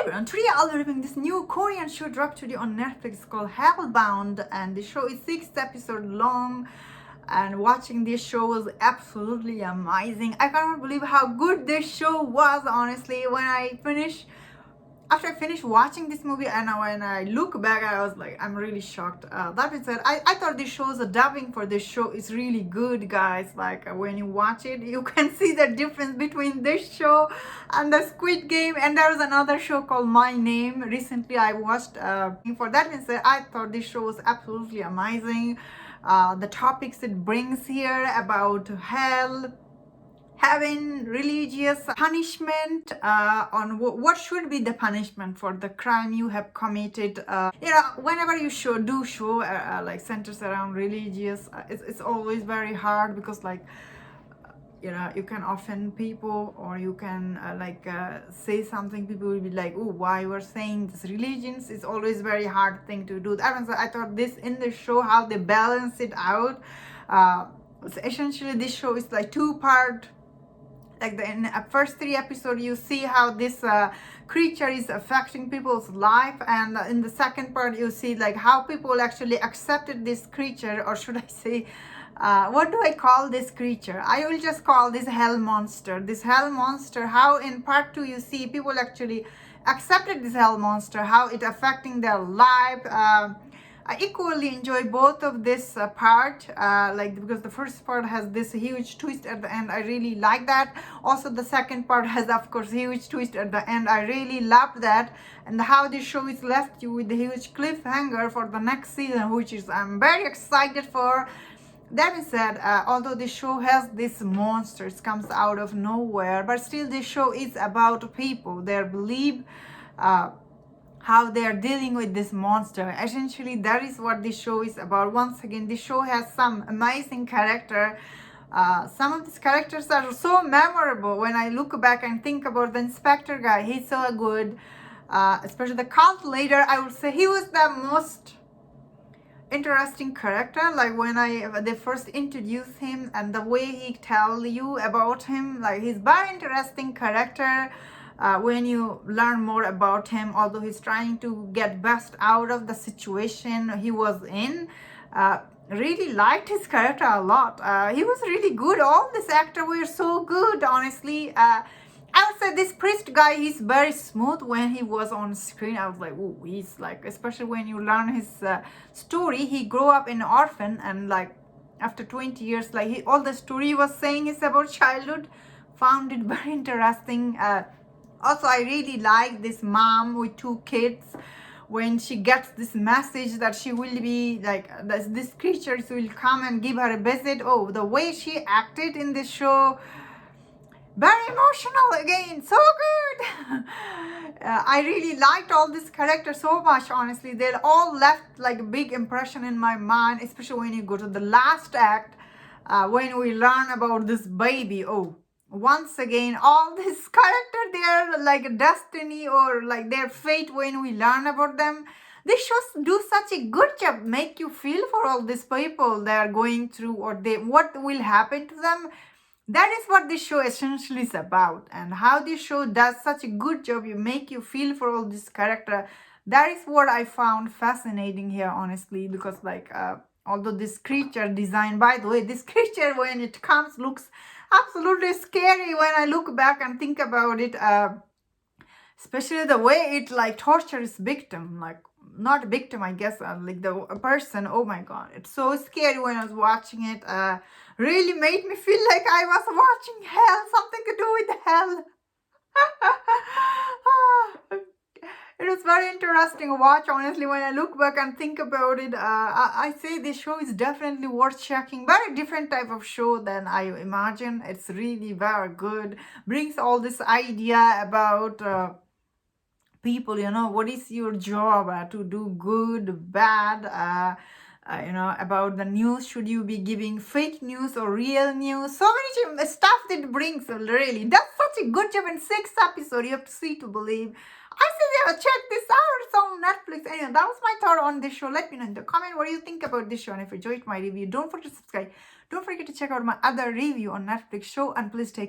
everyone, today I'll be reviewing this new Korean show dropped today on Netflix called HellBound, and the show is 6 episodes long, and watching this show was absolutely amazing. I cannot believe how good this show was, honestly. After I finished watching this movie, and when I look back, I was like, I'm really shocked. That being said, I thought this show's dubbing for this show is really good, guys. Like when you watch it, you can see the difference between this show and the Squid Game. And there was another show called My Name. Recently, I watched. For that being said, I thought this show was absolutely amazing. The topics it brings here about hell, having religious punishment on what should be the punishment for the crime you have committed. Whenever you show like centers around religious, it's always very hard because you can offend people, or you can say something, people will be like, oh, why you are saying this religions. It's always very hard thing to do. I thought this in the show, how they balance it out. So essentially this show is like two-part. In the first 3 episodes, you see how this creature is affecting people's life, and in the second part, you see like how people actually accepted this creature, or should I say, what do I call this creature? I will just call this hell monster. This hell monster, how in part 2 you see people actually accepted this hell monster, how it affecting their life. I equally enjoy both of this part, because the first part has this huge twist at the end. I really like that. Also, the second part has, of course, huge twist at the end. I really love that, and how this show is left you with a huge cliffhanger for the next season, which is I'm very excited for. That being said, although this show has this monsters comes out of nowhere, but still this show is about people, their belief. How they are dealing with this monster. Essentially, that is what this show is about. Once again, this show has some amazing character. Some of these characters are so memorable. When I look back and think about the inspector guy, he's so good. Especially the cult leader, I would say he was the most interesting character. Like when they first introduce him, and the way he tell you about him, like he's very interesting character. When you learn more about him, although he's trying to get best out of the situation he was in, really liked his character a lot. He was really good. All these actors were so good, honestly. I would say this priest guy, he's very smooth when he was on screen. I was like, oh, he's like, especially when you learn his story. He grew up in an orphan, and like after 20 years, like all the story he was saying is about childhood. Found it very interesting. Also, I really like this mom with 2 kids. When she gets this message that she will be like, this creatures will come and give her a visit. Oh, the way she acted in this show, very emotional again, so good. I really liked all these characters so much, honestly. They all left like a big impression in my mind, especially when you go to the last act, when we learn about this baby. Oh, once again, all this character, their like destiny or like their fate, when we learn about them, they shows do such a good job, make you feel for all these people they are going through, or what will happen to them. That is what this show essentially is about, and how this show does such a good job, you make you feel for all this character. That is what I found fascinating here, honestly, because although this creature design, by the way, this creature when it comes looks absolutely scary when I look back and think about it, especially the way it like tortures victim, like not victim, I guess, like the person. Oh my god, it's so scary when I was watching it. Really made me feel like I was watching hell, something to do with hell. It was very interesting to watch, honestly. When I look back and think about it, I say this show is definitely worth checking. Very different type of show than I imagine. It's really very good. Brings all this idea about people, what is your job, to do good, bad, about the news. Should you be giving fake news or real news? So many stuff that brings, really. That's such a good job in 6 episodes. You have to see to believe. I said, check this out. It's on Netflix. Anyway, that was my thought on this show. Let me know in the comment what do you think about this show. And if you enjoyed my review, don't forget to subscribe. Don't forget to check out my other review on Netflix show. And please take